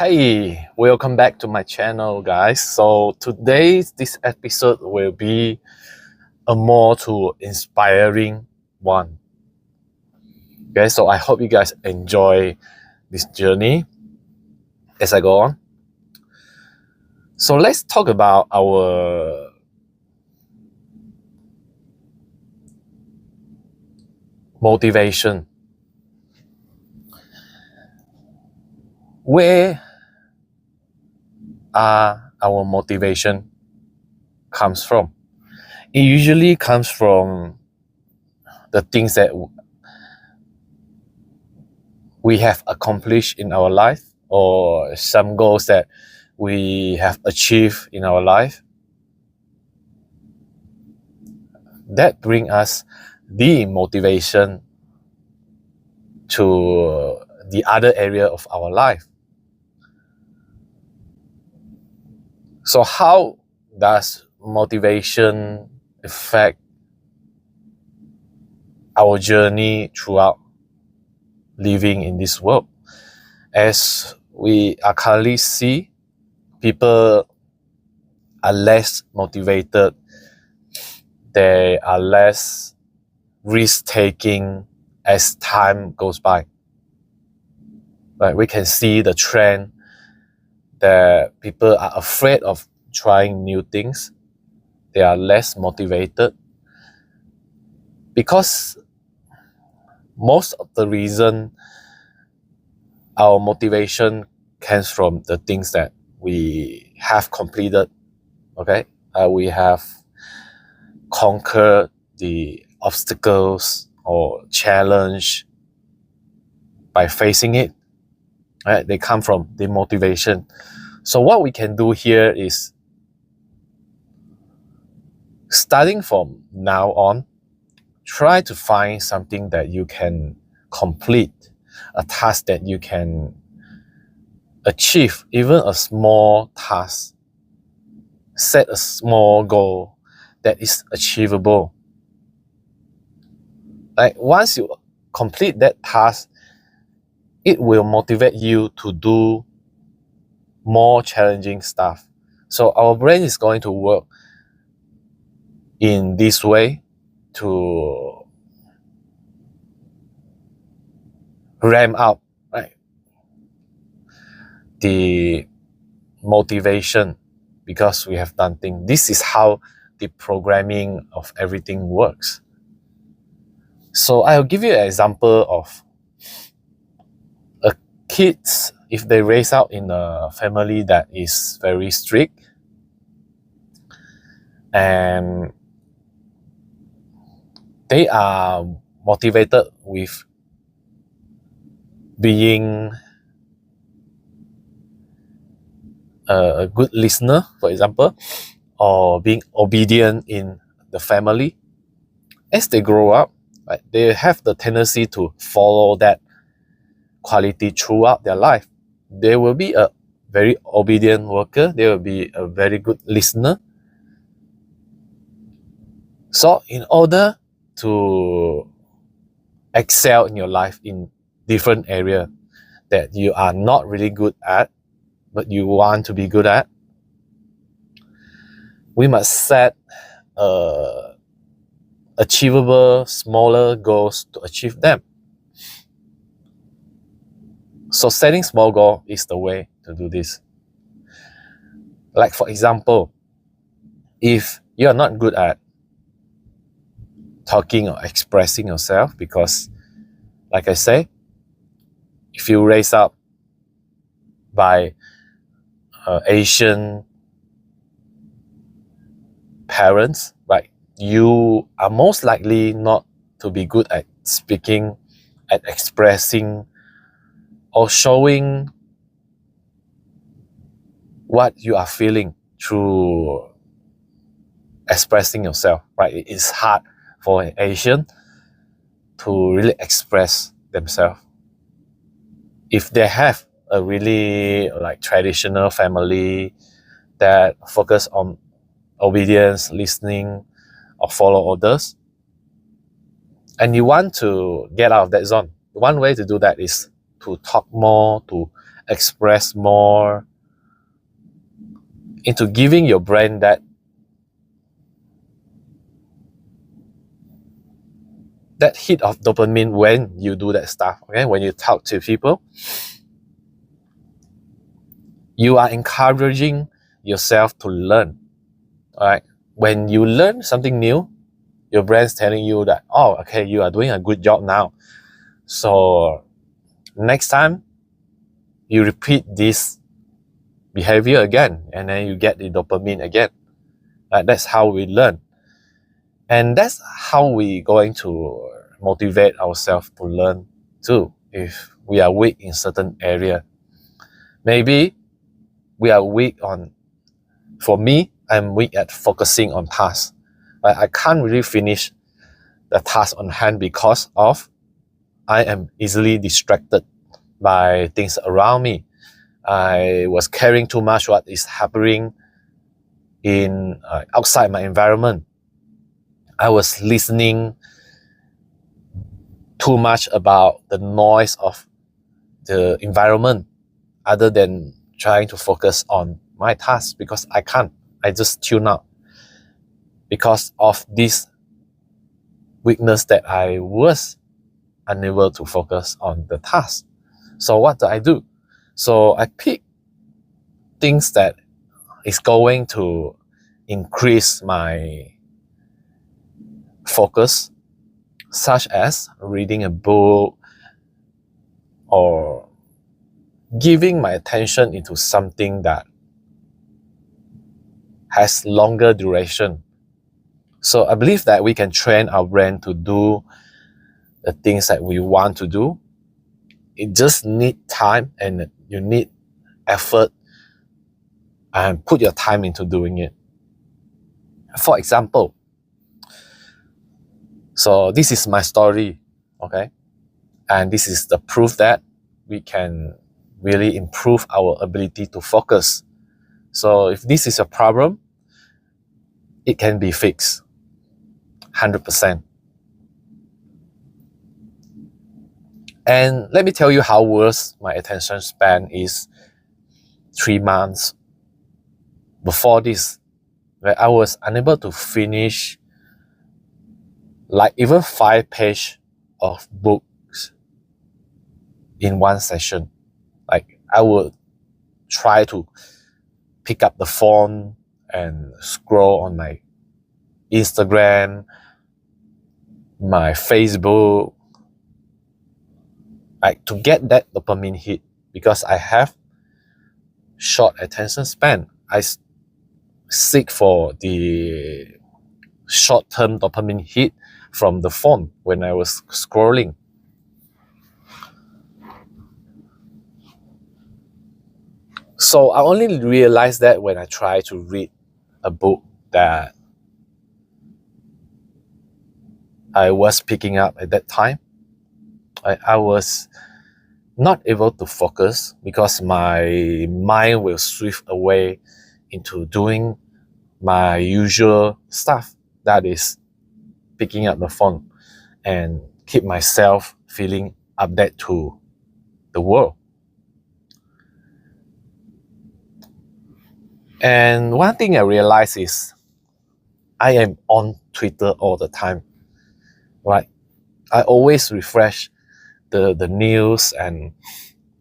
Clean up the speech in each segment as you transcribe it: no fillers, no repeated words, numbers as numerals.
Hey, welcome back to my channel, guys. So this episode will be a more to inspiring one. Okay, so I hope you guys enjoy this journey as I go on. So let's talk about our motivation. Where our motivation comes from? It usually comes from the things that we have accomplished in our life, or some goals that we have achieved in our life. That bring us the motivation to the other area of our life. So how does motivation affect our journey throughout living in this world? As we are currently see, people are less motivated. They are less risk-taking as time goes by. Right? We can see the trend that people are afraid of trying new things. They are less motivated because most of the reason our motivation comes from the things that we have completed. Okay, we have conquered the obstacles or challenge by facing it. Right? They come from the motivation. So what we can do here is, starting from now on, try to find something that you can complete, a task that you can achieve, even a small task. Set a small goal that is achievable. Like once you complete that task, it will motivate you to do more challenging stuff. So our brain is going to work in this way to ramp up, right, the motivation, because we have done things. This is how the programming of everything works. So I'll give you an example of a kids. If they raise out in a family that is very strict and they are motivated with being a good listener, for example, or being obedient in the family, as they grow up, right, they have the tendency to follow that quality throughout their life. They will be a very obedient worker. They will be a very good listener. So in order to excel in your life in different areas that you are not really good at, but you want to be good at, we must set achievable, smaller goals to achieve them. So setting small goal is the way to do this. Like for example, if you are not good at talking or expressing yourself, because like I say, if you raise up by Asian parents, right, you are most likely not to be good at speaking, at expressing, or showing what you are feeling through expressing yourself, right? It is hard for an Asian to really express themselves. If they have a really like traditional family that focus on obedience, listening, or follow orders, and you want to get out of that zone, one way to do that is to talk more, to express more into giving your brain that hit of dopamine when you do that stuff. Okay, when you talk to people, you are encouraging yourself to learn. All right, when you learn something new, your brain's telling you that, oh, okay, you are doing a good job now. So next time you repeat this behavior again, and then you get the dopamine again. That's how we learn. And that's how we going to motivate ourselves to learn too. If we are weak in certain area, maybe we are weak on, for me, I'm weak at focusing on tasks. I can't really finish the task on hand because of I am easily distracted by things around me. I was caring too much what is happening in outside my environment. I was listening too much about the noise of the environment other than trying to focus on my task, because I can't. I just tune out because of this weakness that I was unable to focus on the task. So what do I do? So I pick things that is going to increase my focus, such as reading a book or giving my attention into something that has longer duration. So I believe that we can train our brain to do the things that we want to do. It just needs time, and you need effort, and put your time into doing it. For example, so this is my story, okay? And this is the proof that we can really improve our ability to focus. So if this is a problem, it can be fixed 100%. And let me tell you how worse my attention span is 3 months before this, where I was unable to finish like even 5 pages of books in one session. Like I would try to pick up the phone and scroll on my Instagram, my Facebook, like to get that dopamine hit, because I have short attention span. I seek for the short-term dopamine hit from the phone when I was scrolling. So I only realized that when I try to read a book that I was picking up at that time. I was not able to focus because my mind will shift away into doing my usual stuff, that is picking up the phone and keep myself feeling updated to the world. And one thing I realized is I am on Twitter all the time, right? I always refresh the news and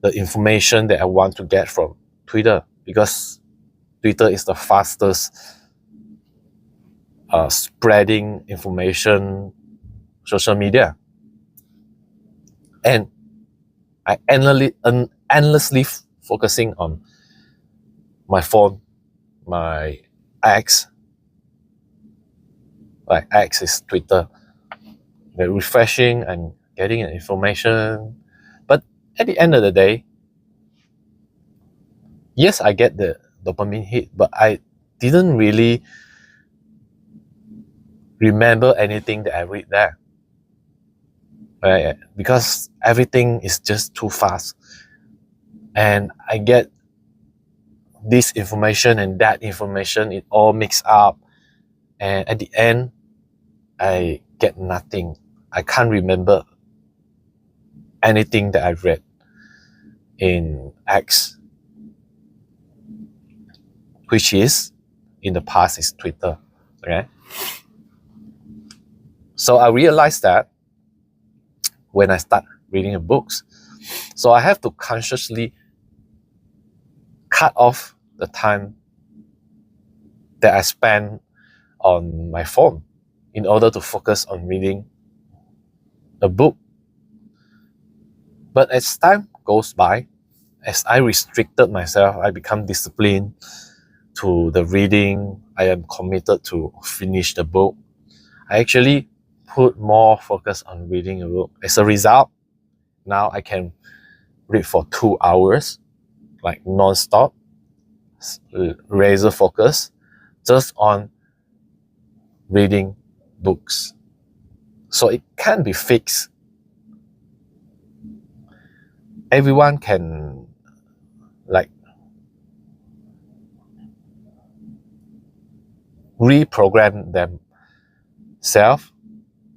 the information that I want to get from Twitter, because Twitter is the fastest spreading information social media. And I endlessly focusing on my phone, my X, like X is Twitter. They're refreshing and getting information. But at the end of the day, yes, I get the dopamine hit, but I didn't really remember anything that I read there. Right? Because everything is just too fast. And I get this information and that information, it all mixed up. And at the end, I get nothing. I can't remember anything that I read. in X, which is in the past is Twitter. Okay. So I realized that when I start reading the books, so I have to consciously cut off the time that I spend on my phone in order to focus on reading a book. But as time goes by, as I restricted myself, I become disciplined to the reading. I am committed to finish the book. I actually put more focus on reading a book. As a result, now I can read for 2 hours, like non-stop, razor focus, just on reading books. So it can be fixed. Everyone can reprogram themselves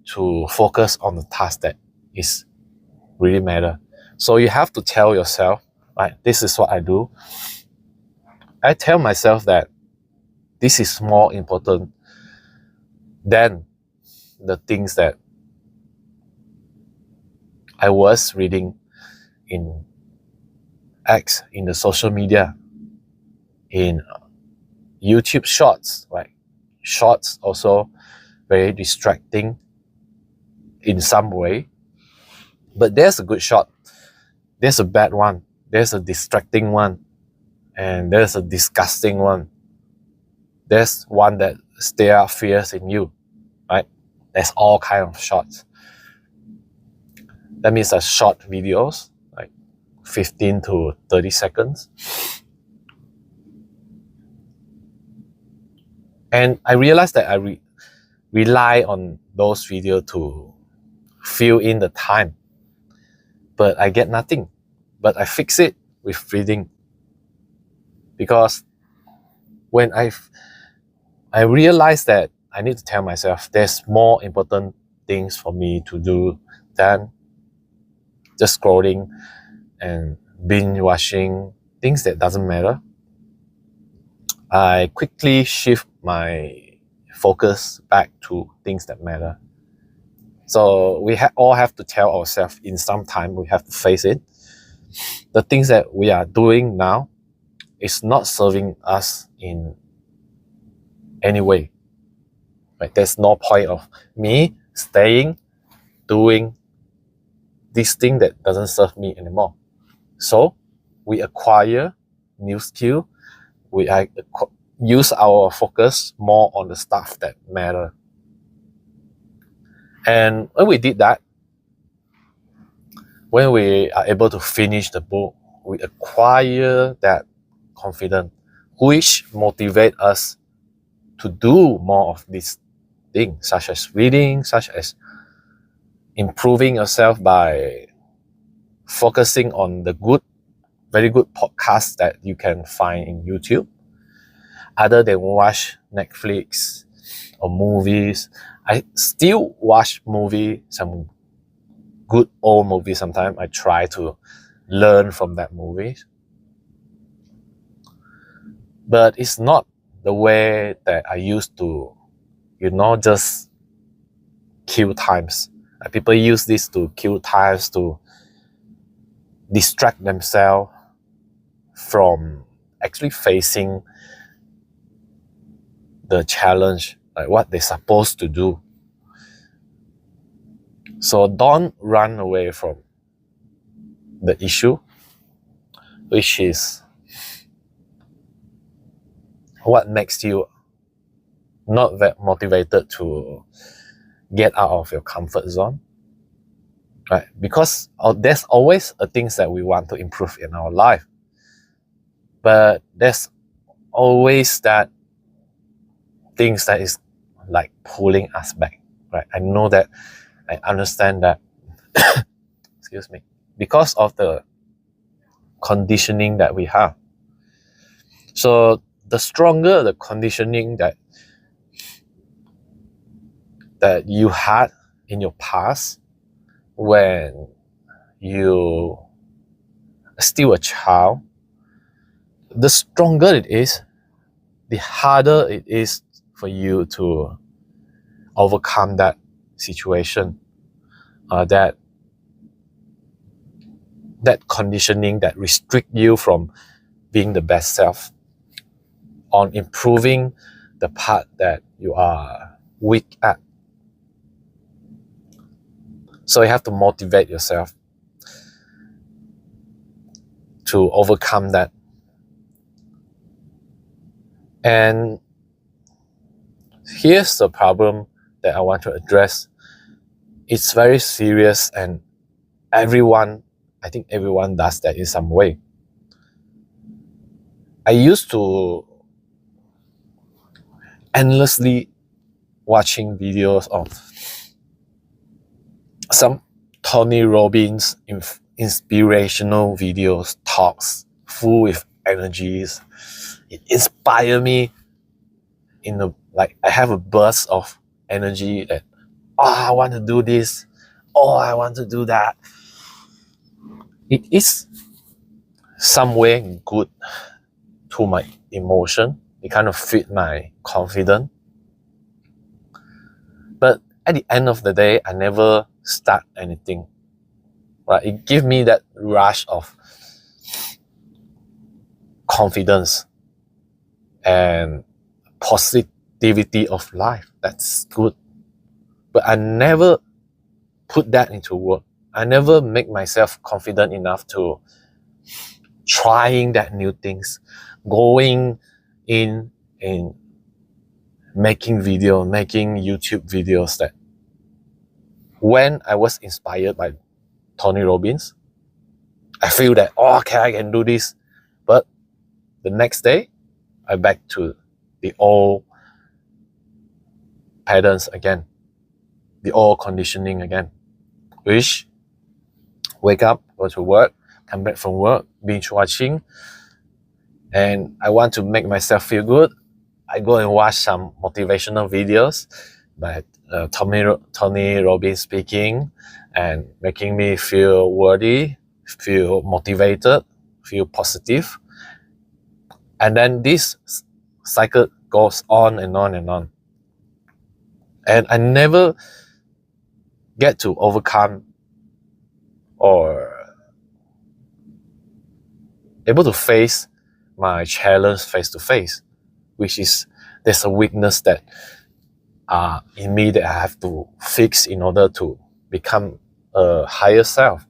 to focus on the task that is really matter. So you have to tell yourself, right, this is what I do. I tell myself that this is more important than the things that I was reading in X, in the social media, in YouTube shorts, right? Shorts also very distracting in some way. But there's a good shot, there's a bad one, there's a distracting one, and there's a disgusting one. There's one that stir up fears in you, right? There's all kind of shots. That means short videos, like 15 to 30 seconds. And I realized that I rely on those videos to fill in the time, but I get nothing. But I fix it with reading, because when I realized that I need to tell myself there's more important things for me to do than just scrolling and binge watching things that doesn't matter. I quickly shift my focus back to things that matter. So we all have to tell ourselves, in some time we have to face it. The things that we are doing now is not serving us in any way. Right? There's no point of me staying doing this thing that doesn't serve me anymore. So we acquire new skill. We use our focus more on the stuff that matter. And when we did that, when we are able to finish the book, we acquire that confidence, which motivate us to do more of these things, such as reading, such as improving yourself by focusing on the very good podcasts that you can find in YouTube, other than watch Netflix or movies. I still watch some good old movies sometimes. I try to learn from that movie. But it's not the way that I used to, just kill times. People use this to kill times, to distract themselves from actually facing the challenge, like what they're supposed to do. So don't run away from the issue, which is what makes you not that motivated to get out of your comfort zone, right? Because there's always things that we want to improve in our life, but there's always that things that is like pulling us back, right? I know that, I understand that, excuse me, because of the conditioning that we have. So the stronger the conditioning that you had in your past, when you still a child, the stronger it is, the harder it is for you to overcome that situation, that conditioning that restrict you from being the best self, on improving the part that you are weak at. So you have to motivate yourself to overcome that. And here's the problem that I want to address. It's very serious, and I think everyone does that in some way. I used to endlessly watching videos of some Tony Robbins inspirational videos, talks full with energies. It inspires me I have a burst of energy that, I want to do this, I want to do that. It is some way good to my emotion. It kind of fit my confidence. But at the end of the day, I never start anything. Right? It gives me that rush of confidence and positivity of life. That's good. But I never put that into work. I never make myself confident enough to trying that new things, going in and making YouTube videos. That when I was inspired by Tony Robbins, I feel that, okay, I can do this. But the next day, I back to the old patterns again, the old conditioning again, which wake up, go to work, come back from work, binge watching, and I want to make myself feel good. I go and watch some motivational videos by Tony Robbins speaking, and making me feel worthy, feel motivated, feel positive. And then this cycle goes on and on and on. And I never get to overcome or able to face my challenge face to face, which is there's a weakness that in me that I have to fix in order to become a higher self,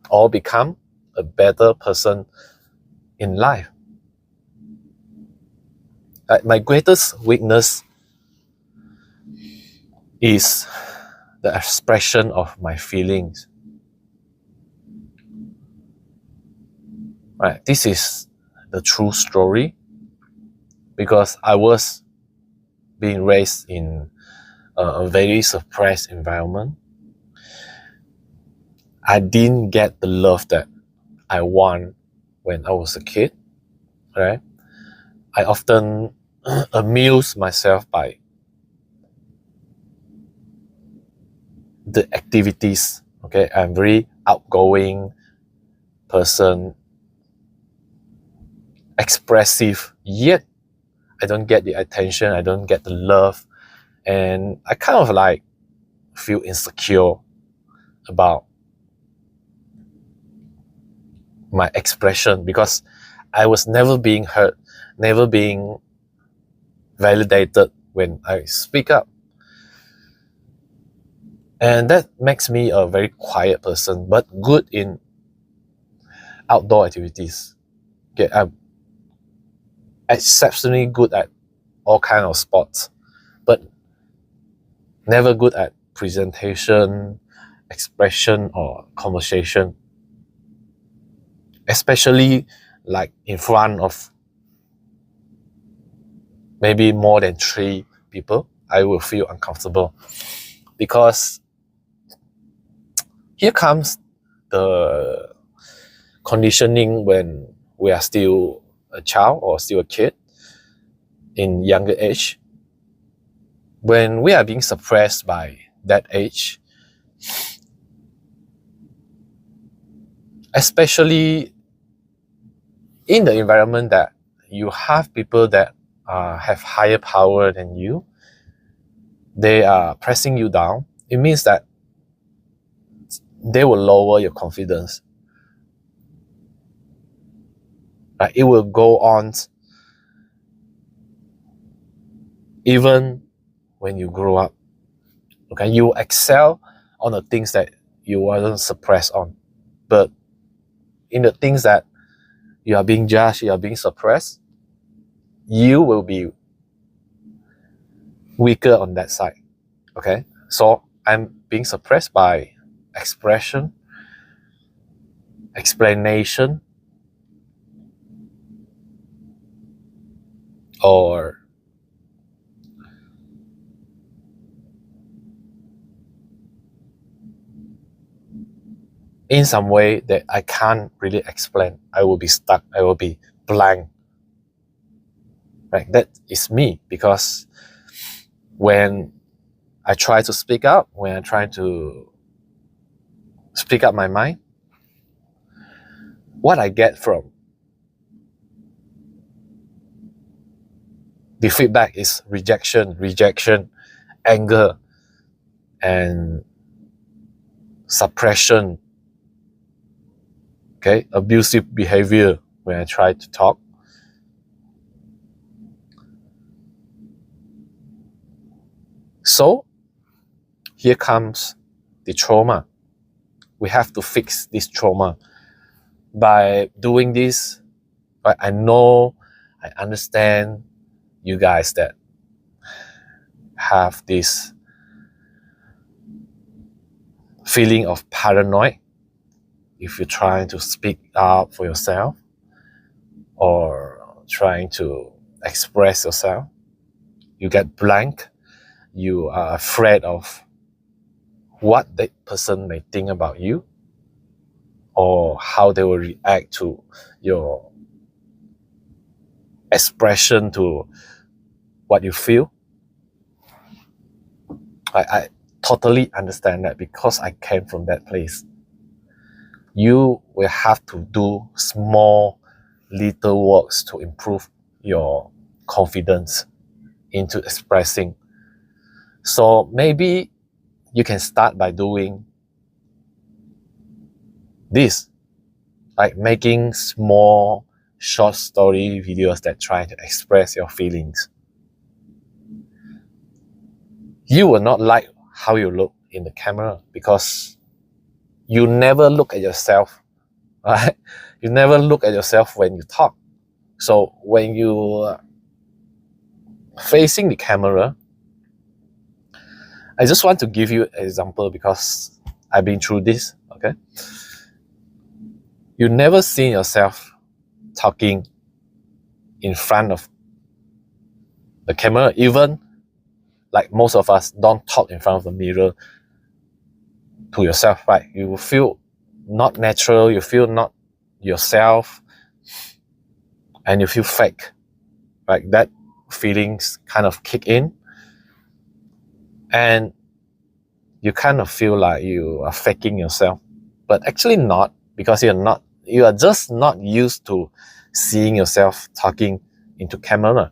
or become a better person in life. My greatest weakness is the expression of my feelings. Right, this is the true story, because I was being raised in a very suppressed environment. I didn't get the love that I want when I was a kid. Right, I often amuse myself by the activities. Okay, I'm very outgoing person, expressive, yet I don't get the attention, I don't get the love, and I kind of feel insecure about my expression, because I was never being heard, never being validated when I speak up. And that makes me a very quiet person, but good in outdoor activities. Okay, I'm exceptionally good at all kinds of sports, but never good at presentation, expression, or conversation. Especially in front of maybe more than 3 people, I will feel uncomfortable, because here comes the conditioning when we are still a child or still a kid in younger age. When we are being suppressed by that age, especially in the environment that you have people that have higher power than you. They are pressing you down. It means that they will lower your confidence. It will go on even when you grow up. Okay, you excel on the things that you wasn't suppressed on, but in the things that you are being judged, you are being suppressed, you will be weaker on that side. Okay, so I'm being suppressed by expression, explanation, or in some way that I can't really explain. I will be stuck. I will be blank. Right? That is me, because when I try to speak up, when I try to speak up my mind, what I get from the feedback is rejection, anger, and suppression. Okay, abusive behavior when I try to talk. So here comes the trauma. We have to fix this trauma. By doing this, I know, I understand you guys that have this feeling of paranoid if you're trying to speak up for yourself or trying to express yourself. You get blank. You are afraid of what that person may think about you or how they will react to your expression, to what you feel. I totally understand that, because I came from that place. You will have to do small little works to improve your confidence into expressing. So maybe you can start by doing this, like making small short story videos that try to express your feelings. You will not like how you look in the camera because you never look at yourself, right? You never look at yourself when you talk. So when you facing the camera, I just want to give you an example because I've been through this, okay? You never seen yourself talking in front of the camera, even like most of us don't talk in front of the mirror to yourself, right? You feel not natural, you feel not yourself, and you feel fake. Like that feelings kind of kick in, and you kind of feel like you are faking yourself, but actually not, because you are just not used to seeing yourself talking into camera.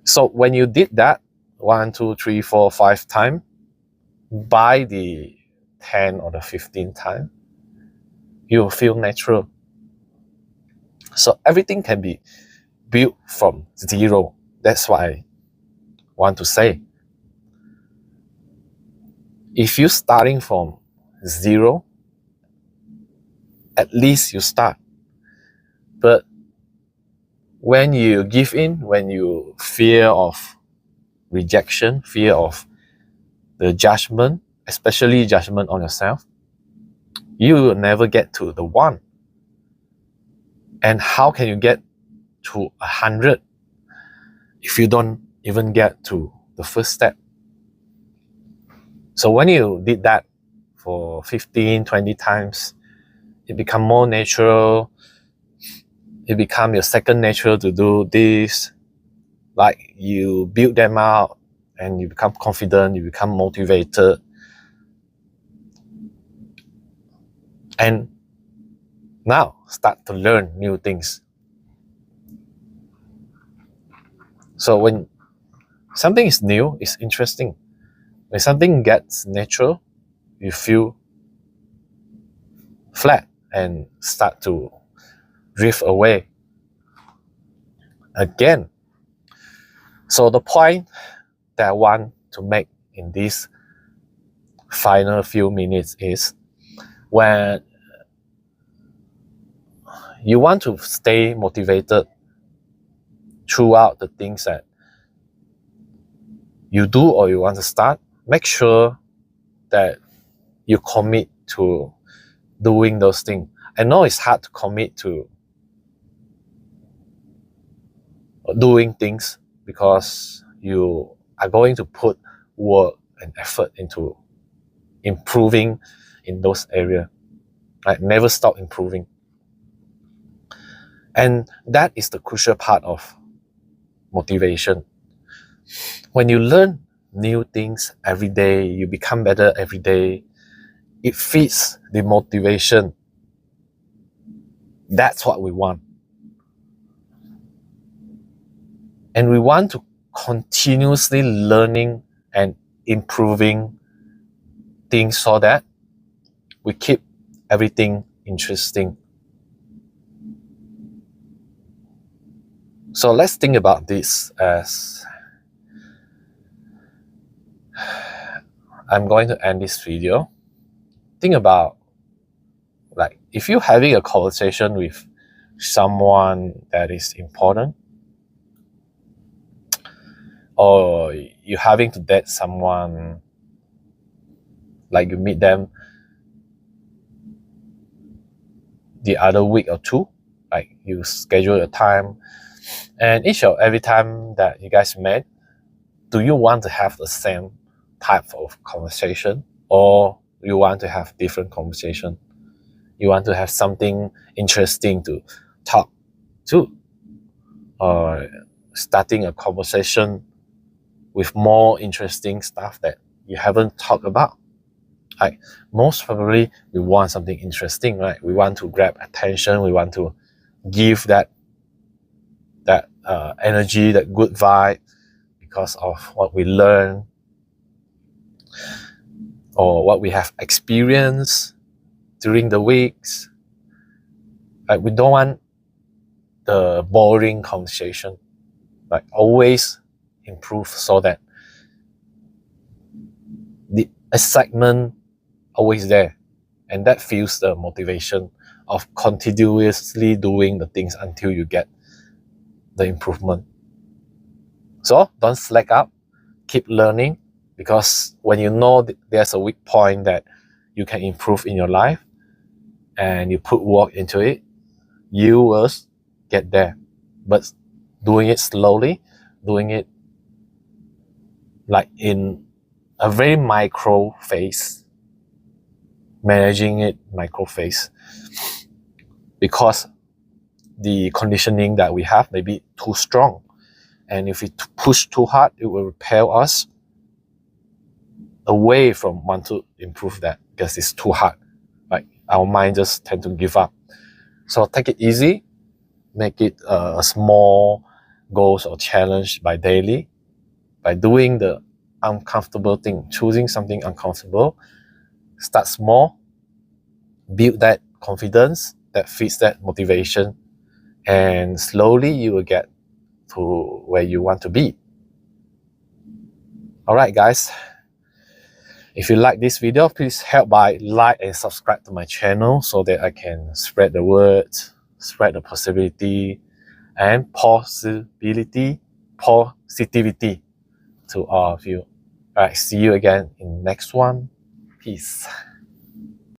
So when you did that 1, 2, 3, 4, 5 times, by the 10 or the 15th time, you will feel natural. So everything can be built from zero. That's what I want to say. If you're starting from zero, at least you start. But when you give in, when you fear of rejection, fear of the judgment, especially judgment on yourself, you will never get to the 1. And how can you get to 100 if you don't even get to the first step? So when you did that for 15, 20 times, it becomes more natural. It becomes your second nature to do this. Like you build them out and you become confident, you become motivated. And Now start to learn new things. So when something is new, it's interesting. When something gets natural, you feel flat and start to drift away again. So the point that I want to make in this final few minutes is when you want to stay motivated throughout the things that you do or you want to start, make sure that you commit to doing those things. I know it's hard to commit to doing things because you are going to put work and effort into improving in those areas. Right? Never stop improving. And that is the crucial part of motivation. When you learn new things every day, you become better every day, it feeds the motivation. That's what we want. And we want to continuously learning and improving things so that we keep everything interesting. So let's think about this as I'm going to end this video. Think about, like, if you're having a conversation with someone that is important, or you're having to date someone, like you meet them the other week or two, like you schedule a time, and every time that you guys met, do you want to have the same type of conversation, or you want to have different conversation? You want to have something interesting to talk to, or starting a conversation with more interesting stuff that you haven't talked about. Like, most probably we want something interesting, right? We want to grab attention, we want to give that energy, that good vibe, because of what we learn or what we have experienced during the weeks. Like, we don't want the boring conversation. Like, always improve so that the excitement always there, and that fuels the motivation of continuously doing the things until you get the improvement. So don't slack up, keep learning, because when you know there's a weak point that you can improve in your life and you put work into it, you will get there. But doing it slowly, doing it like in a very micro phase, managing it micro phase, because the conditioning that we have may be too strong, and if we push too hard, it will repel us away from want to improve that, because it's too hard. Like, our mind just tend to give up. So take it easy, make it a small goals or challenge by daily, by doing the uncomfortable thing, choosing something uncomfortable. Start small, build that confidence that fits that motivation, and slowly you will get to where you want to be. Alright guys, if you like this video, please help by like and subscribe to my channel so that I can spread the word, spread the possibility and positivity to all of you. Alright, see you again in the next one. Peace.